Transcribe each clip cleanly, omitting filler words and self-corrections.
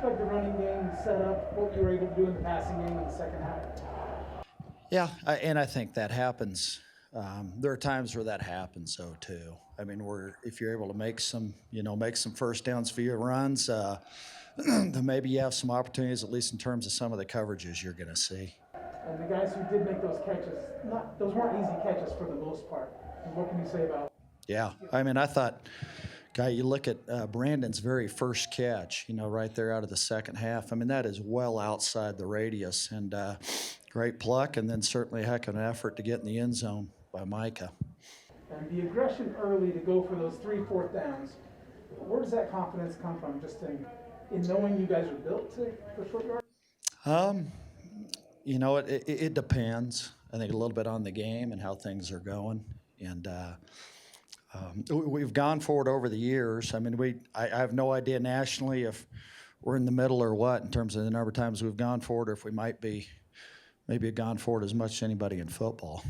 describe the running game setup, what you were able to do in the passing game in the second half? Yeah, and I think that happens. There are times where that happens, though, too. I mean, if you're able to make some first downs via runs, then maybe you have some opportunities, at least in terms of some of the coverages you're going to see. And the guys who did make those catches, those weren't easy catches for the most part. And what can you say about? Yeah, I mean, I thought, guy, you look at Brandon's very first catch, right there out of the second half. I mean, that is well outside the radius, and great pluck, and then certainly a heck of an effort to get in the end zone by Micah. And the aggression early to go for those 3 4th downs, where does that confidence come from? Just in knowing you guys are built for short yard? It depends. I think a little bit on the game and how things are going. And we've gone forward over the years. I mean, I have no idea nationally if we're in the middle or what in terms of the number of times we've gone forward, or if we maybe have gone forward as much as anybody in football.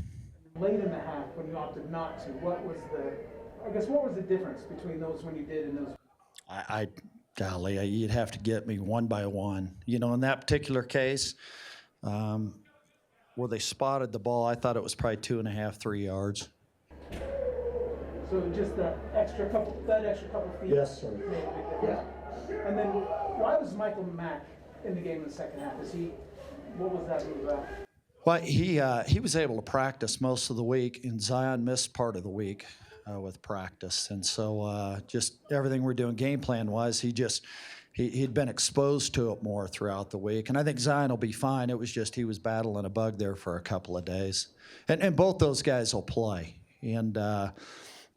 Late in the half, when you opted not to, what was the difference between those when you did and those? Golly, you'd have to get me one by one. In that particular case, where they spotted the ball, I thought it was probably 2.5, 3 yards. So just that extra couple feet? Yes, sir. Yeah. And then why was Michael Mack in the game in the second half? What was that move about? Well, he was able to practice most of the week, and Zion missed part of the week with practice. And so just everything we're doing game plan-wise, he'd been exposed to it more throughout the week. And I think Zion will be fine. It was just he was battling a bug there for a couple of days. And both those guys will play. And,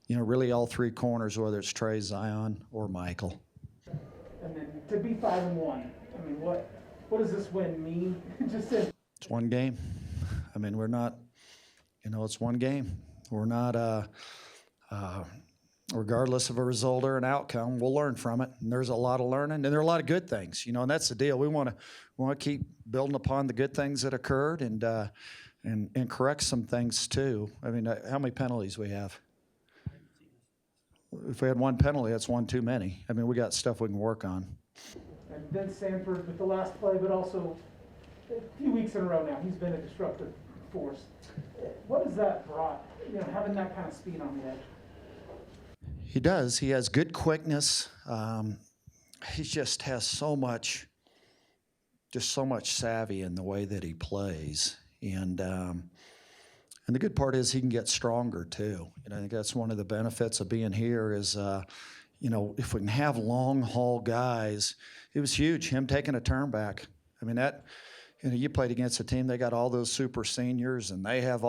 really all 3 corners, whether it's Trey, Zion, or Michael. And then to be 5-1, I mean, what does this win mean? It's one game. I mean, we're not, it's one game. We're not, regardless of a result or an outcome, we'll learn from it. And there's a lot of learning, and there are a lot of good things, and that's the deal. We want to keep building upon the good things that occurred and correct some things too. I mean, how many penalties we have? If we had one penalty, that's one too many. I mean, we got stuff we can work on. And then Sanford with the last play, but also a few weeks in a row now, he's been a disruptive force. What has that brought, having that kind of speed on the edge? He does. He has good quickness. He just has so much savvy in the way that he plays. And the good part is he can get stronger too. And I think that's one of the benefits of being here is, if we can have long haul guys, it was huge, him taking a turn back. I mean, you played against a team, they got all those super seniors, and they have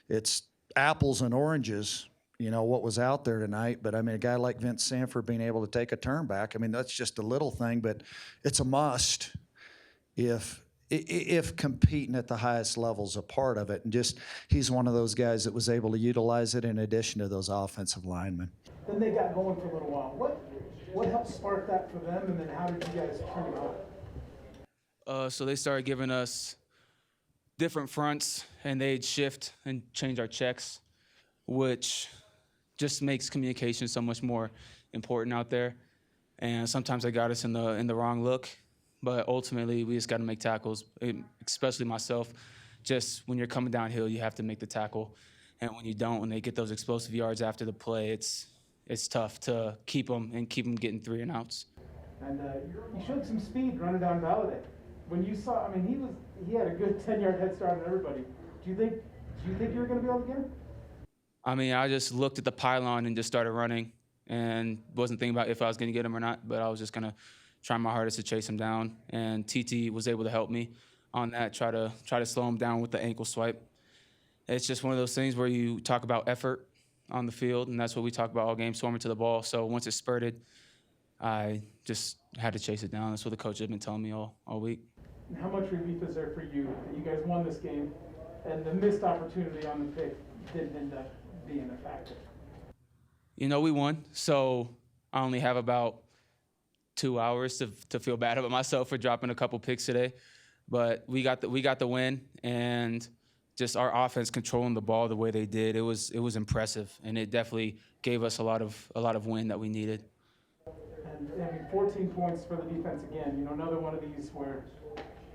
it's apples and oranges, what was out there tonight. But, I mean, a guy like Vince Sanford being able to take a turn back, I mean, that's just a little thing, but it's a must if competing at the highest level is a part of it. And he's one of those guys that was able to utilize it in addition to those offensive linemen. Then they got going for a little while. What helped spark that for them, and then how did you guys turn it on? So they started giving us different fronts, and they'd shift and change our checks, which just makes communication so much more important out there. And sometimes they got us in the wrong look, but ultimately we just got to make tackles, especially myself. Just when you're coming downhill, you have to make the tackle. And when you don't, when they get those explosive yards after the play, it's tough to keep them getting 3 and outs. And you showed some speed running down Valladay. When you saw, I mean, he had a good 10-yard head start on everybody. Do you think you were going to be able to get him? I mean, I just looked at the pylon and just started running, and wasn't thinking about if I was going to get him or not. But I was just going to try my hardest to chase him down. And TT was able to help me on that. Try to slow him down with the ankle swipe. It's just one of those things where you talk about effort on the field, and that's what we talk about all game, swarming to the ball. So once it spurted, I just had to chase it down. That's what the coach had been telling me all week. How much relief is there for you that you guys won this game, and the missed opportunity on the pick didn't end up being a factor? We won, so I only have about 2 hours to feel bad about myself for dropping a couple picks today. But we got the win, and just our offense controlling the ball the way they did, it was impressive, and it definitely gave us a lot of win that we needed. And I mean, 14 points for the defense again. You know, another one of these where,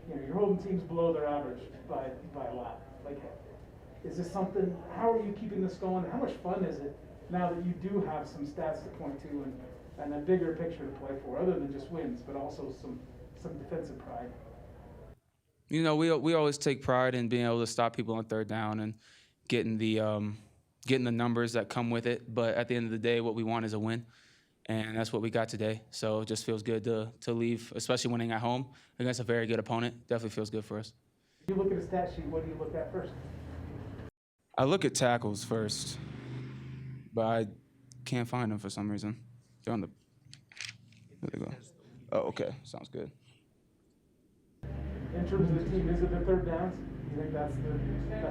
you know, you're holding teams below their average by a lot. Like, is this something? How are you keeping this going? How much fun is it now that you do have some stats to point to and a bigger picture to play for, other than just wins, but also some defensive pride? You know, we always take pride in being able to stop people on third down and getting the numbers that come with it. But at the end of the day, what we want is a win, and that's what we got today. So it just feels good to leave, especially winning at home against a very good opponent. Definitely feels good for us. If you look at a stat sheet, what do you look at first? I look at tackles first, but I can't find them for some reason. They're on the. There they go. Oh, okay. Sounds good. In terms of the team, is it the third downs? You think that's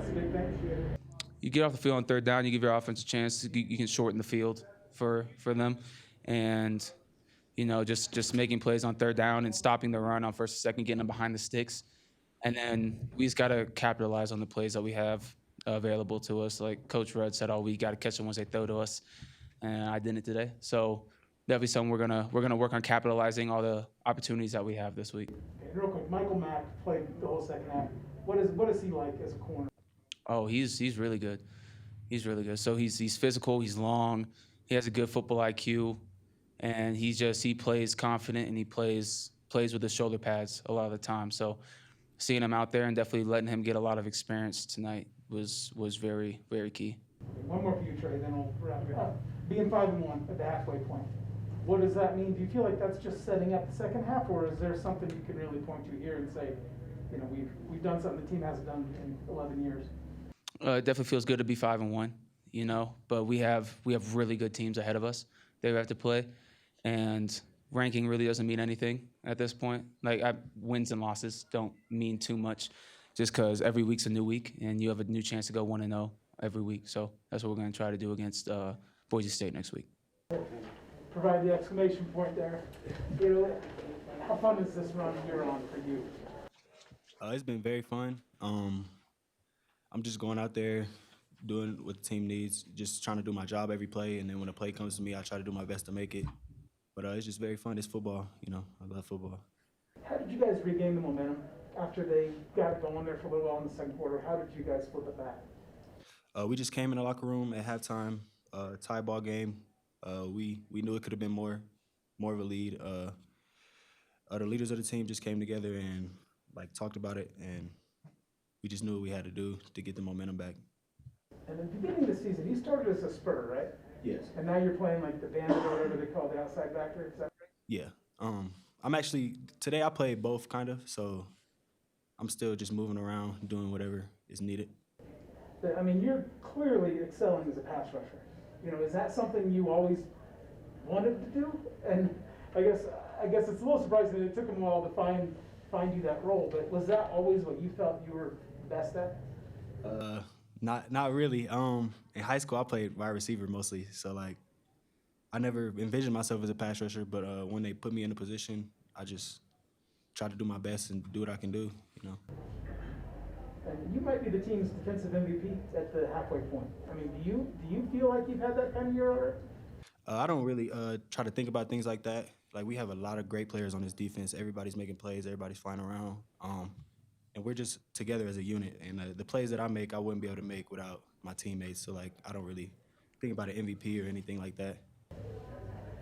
the big thing? You get off the field on third down, you give your offense a chance. You can shorten the field for them, and you know just making plays on third down and stopping the run on first and second, getting them behind the sticks, and then we just got to capitalize on the plays that we have available to us. Like Coach Rudd said all week, got to catch them once they throw to us, and I did it today. So definitely something we're gonna work on capitalizing all the opportunities that we have this week. Okay, real quick, Michael Mack played the whole second half. What is he like as a corner? Oh, he's really good. He's really good. So he's physical, he's long, he has a good football IQ, and he plays confident and he plays with his shoulder pads a lot of the time. So seeing him out there and definitely letting him get a lot of experience tonight was very, very key. One more for you, Trey, then we'll wrap it up. Being 5-1 at the halfway point, what does that mean? Do you feel like that's just setting up the second half, or is there something you can really point to here and say, you know, we've done something the team hasn't done in 11 years? It definitely feels good to be 5-1, you know, but we have really good teams ahead of us that we have to play, and ranking really doesn't mean anything at this point. Like wins and losses don't mean too much, just because every week's a new week and you have a new chance to go 1-0 every week. So that's what we're going to try to do against Boise State next week. Provide the exclamation point there. You know, how fun is this run you're on for you? It's been very fun. I'm just going out there, doing what the team needs, just trying to do my job every play, and then when a play comes to me, I try to do my best to make it. But it's just very fun. It's football, you know. I love football. How did you guys regain the momentum after they got it going there for a little while in the second quarter? How did you guys flip it back? We just came in the locker room at halftime, tie ball game. We knew it could have been more of a lead. The leaders of the team just came together and talked about it, and we just knew what we had to do to get the momentum back. And at the beginning of the season, you started as a spur, right? Yes. And now you're playing like the bandit or whatever they call the outside backer. Is that right? Yeah. I'm actually today I played both kind of, so I'm still just moving around, doing whatever is needed. I mean, you're clearly excelling as a pass rusher. You know, is that something you always wanted to do? And I guess it's a little surprising that it took them a while to find you that role. But was that always what you felt you were best at? Not really. In high school, I played wide receiver mostly, so I never envisioned myself as a pass rusher. But when they put me in a position, I just try to do my best and do what I can do. You know. And you might be the team's defensive MVP at the halfway point. I mean, do you feel like you've had that kind of year already? I don't really try to think about things like that. We have a lot of great players on this defense. Everybody's making plays. Everybody's flying around. And we're just together as a unit. And the plays that I make, I wouldn't be able to make without my teammates. So, I don't really think about an MVP or anything like that.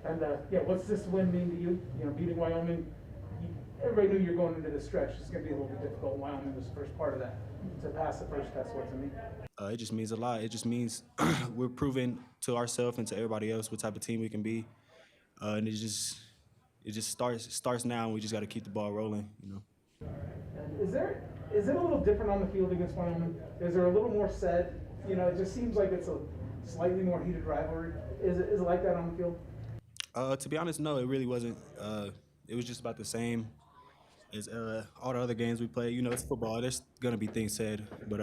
And, what's this win mean to you? You know, beating Wyoming, everybody knew you're going into this stretch. It's going to be a little bit difficult. Wyoming was the first part of that. To pass the first test, what to me? It just means a lot. It just means we're proving to ourselves and to everybody else what type of team we can be. And it just starts now, and we just got to keep the ball rolling, you know. And is it a little different on the field against Wyoming? Is there a little more said? You know, it just seems like it's a slightly more heated rivalry. Is it like that on the field? To be honest, no, it really wasn't. It was just about the same as all the other games we play. You know, it's football. There's gonna be things said, but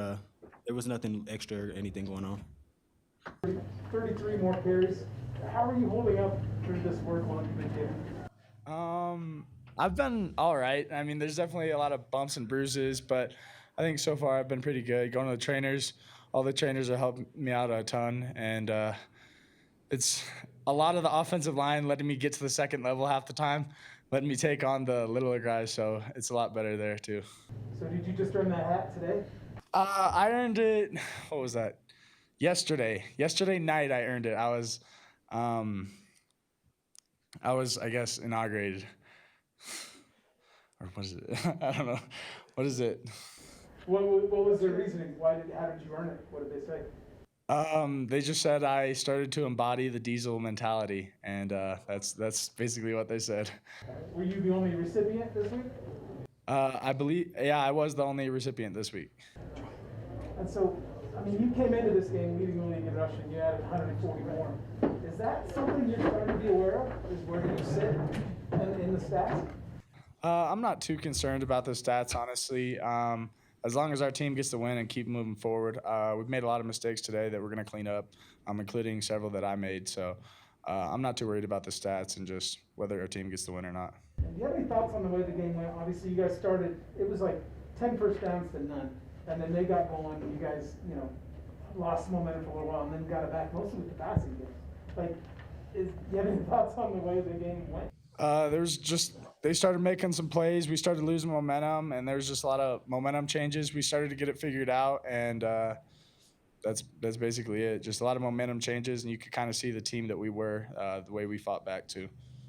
there was nothing extra or anything going on. 33 more carries. How are you holding up through this workload you've been given? I've been all right. I mean, there's definitely a lot of bumps and bruises, but I think so far I've been pretty good. Going to the trainers, all the trainers have helped me out a ton, and it's a lot of the offensive line letting me get to the second level half the time, letting me take on the littler guys. So it's a lot better there too. So did you just earn that hat today? I earned it. What was that? Yesterday night I earned it. I was, I guess, inaugurated. Or what is it? I don't know. What is it? What was their reasoning? How did you earn it? What did they say? They just said I started to embody the diesel mentality, and that's basically what they said. Were you the only recipient this week? I believe, yeah, I was the only recipient this week. And so, I mean, you came into this game leading the league in rushing. You added 140 more. Is that something you're starting to be aware of? Is where you sit in the stats? I'm not too concerned about the stats, honestly. As long as our team gets the win and keep moving forward. We've made a lot of mistakes today that we're going to clean up, including several that I made. So I'm not too worried about the stats and just whether our team gets the win or not. And do you have any thoughts on the way the game went? Obviously, you guys started, it was like 10 first downs to none. And then they got going, and you guys, lost momentum for a little while and then got it back, mostly with the passing game. Like, do you have any thoughts on the way the game went? They started making some plays. We started losing momentum, and there was just a lot of momentum changes. We started to get it figured out, and that's basically it. Just a lot of momentum changes, and you could kind of see the team that we were, the way we fought back too.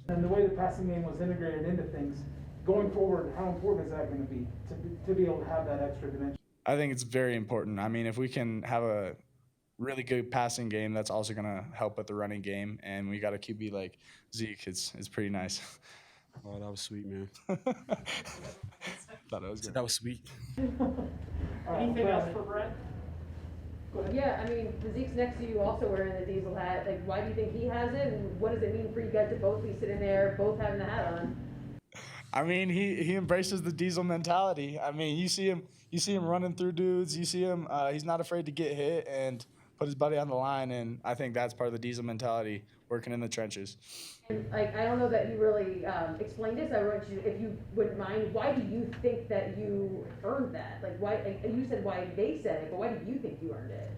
And the way the passing game was integrated into things, going forward, how important is that going to be to be able to have that extra dimension? I think it's very important. I mean, if we can have a really good passing game, that's also going to help with the running game, and we got a QB like Zeke. It's pretty nice. Oh, that was sweet, man. Thought it was good. That was sweet. Anything else for Brett? Yeah, I mean, Zeke's next to you also wearing the diesel hat. Like, why do you think he has it, and what does it mean for you guys to both be sitting there, both having the hat on? I mean, he embraces the diesel mentality. I mean, you see him running through dudes. You see him. He's not afraid to get hit and put his buddy on the line, and I think that's part of the diesel mentality, working in the trenches. And, like, I don't know that you really explained this. I want you, if you wouldn't mind, why do you think that you earned that? Like, why? You said why they said it, but why do you think you earned it?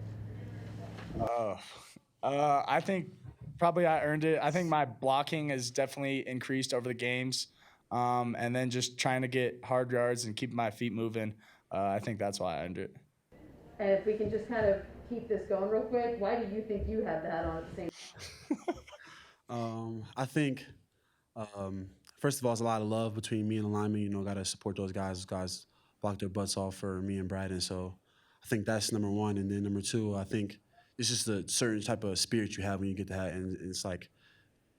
I think probably I earned it. I think my blocking has definitely increased over the games, and then just trying to get hard yards and keep my feet moving. I think that's why I earned it. And if we can just kind of keep this going real quick, why do you think you have the hat on at the same time? I think, first of all, it's a lot of love between me and the linemen. Got to support those guys. Those guys blocked their butts off for me and Brad, and so I think that's number one. And then number two, I think it's just a certain type of spirit you have when you get the hat, and it's like,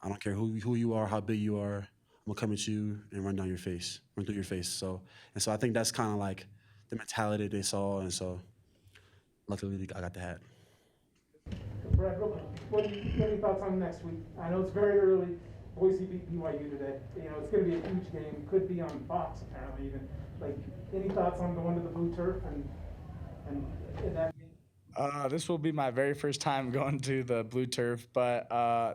I don't care who you are, how big you are, I'm gonna come at you and run through your face. So I think that's kind of like the mentality they saw, and so luckily I got the hat. Brad, real quick, what are your thoughts on next week? I know it's very early. Boise beat BYU today. It's going to be a huge game. Could be on Fox apparently even. Like, any thoughts on going to the blue turf and in that game? This will be my very first time going to the blue turf, but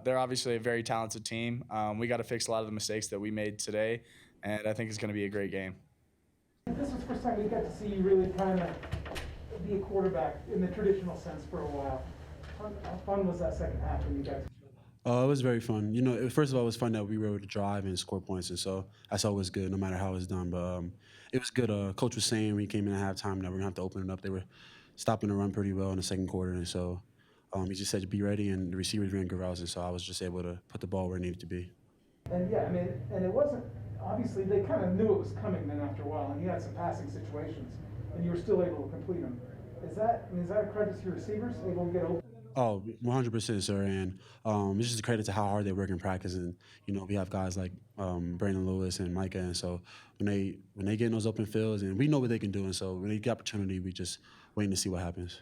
they're obviously a very talented team. We got to fix a lot of the mistakes that we made today, and I think it's going to be a great game. This was the first time we got to see you really kind of be a quarterback in the traditional sense for a while. How fun was that second half when you guys? It was very fun. First of all, it was fun that we were able to drive and score points, and so that's always good, no matter how it's done. But it was good. Coach was saying when he came in at halftime that we're gonna have to open it up. They were stopping the run pretty well in the second quarter, and so he just said to be ready, and the receivers ran good routes, and so I was just able to put the ball where it needed to be. And yeah, I mean, and it wasn't obviously they kind of knew it was coming then after a while, and you had some passing situations, and you were still able to complete them. Is that a credit to your receivers able to get open? Oh, 100%, sir. And it's just a credit to how hard they work in practice. And, we have guys like Brandon Lewis and Micah. And so when they get in those open fields, and we know what they can do. And so when they get opportunity, we just waiting to see what happens.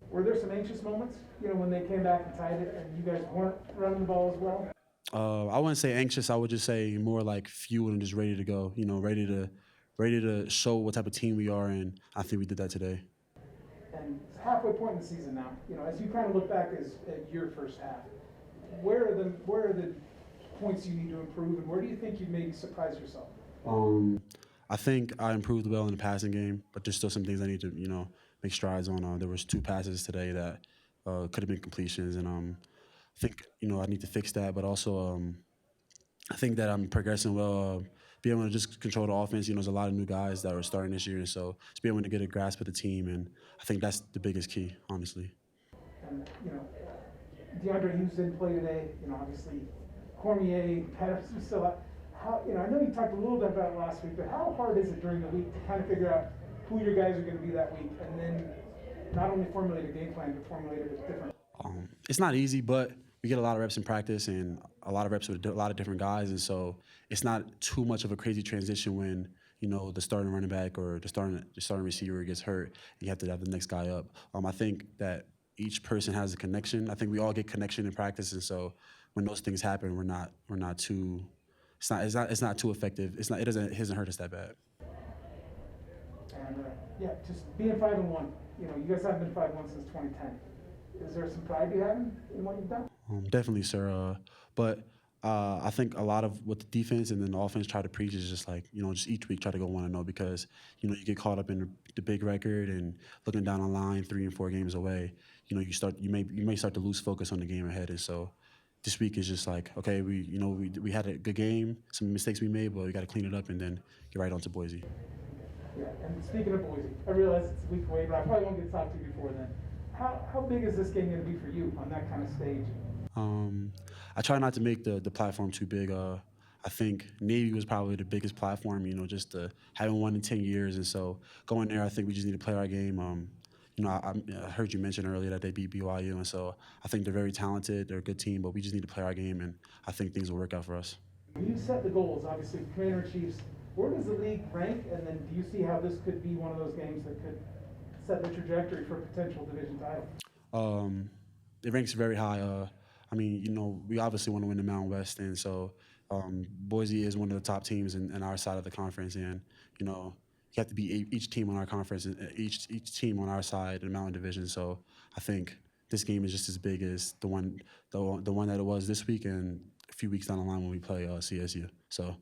Were there some anxious moments, when they came back and tied it and you guys weren't running the ball as well? I wouldn't say anxious. I would just say more like fueled and just ready to go, ready to show what type of team we are. And I think we did that today. And it's halfway point in the season now. As you kind of look back at your first half, where are the points you need to improve, and where do you think you maybe surprised yourself? I think I improved well in the passing game, but there's still some things I need to make strides on. There was 2 passes today that could have been completions, and think I need to fix that, but also I think that I'm progressing well. Being able to just control the offense, there's a lot of new guys that are starting this year, and so just being able to get a grasp of the team, and I think that's the biggest key, honestly. And, DeAndre Hughes didn't play today, obviously Cormier, Patterson still out. How, I know you talked a little bit about it last week, but how hard is it during the week to kind of figure out who your guys are going to be that week, and then not only formulate a game plan, but formulate it with different? It's not easy, but we get a lot of reps in practice and a lot of reps with a lot of different guys, and so it's not too much of a crazy transition when the starting running back or the starting receiver gets hurt. And you have to have the next guy up. I think that each person has a connection. I think we all get connection in practice, and so when those things happen, we're not too. It's not too effective. It hasn't hurt us that bad. And just being 5-1. You guys haven't been 5-1 since 2010. Is there some pride you have in what you've done? Definitely, sir. But I think a lot of what the defense and then the offense try to preach is just like, just each week try to go 1-0 because, you get caught up in the big record and looking down the line 3 and 4 games away. You may start to lose focus on the game ahead. And so this week is just like, okay, we had a good game, some mistakes we made, but we got to clean it up and then get right on to Boise. Yeah, and speaking of Boise, I realize it's a week away, but I probably won't get to talk to you before then. How big is this game going to be for you on that kind of stage? I try not to make the platform too big. I think Navy was probably the biggest platform, just having won in 10 years. And so going there, I think we just need to play our game. I heard you mention earlier that they beat BYU, and so I think they're very talented. They're a good team, but we just need to play our game, and I think things will work out for us. When you set the goals, obviously, Commander-in-Chiefs, where does the league rank? And then do you see how this could be one of those games that could set the trajectory for a potential division title? It ranks very high. We obviously want to win the Mountain West, and so Boise is one of the top teams in our side of the conference, and you have to beat each team on our conference, each team on our side of the Mountain Division. So I think this game is just as big as the one that it was this week and a few weeks down the line when we play CSU. So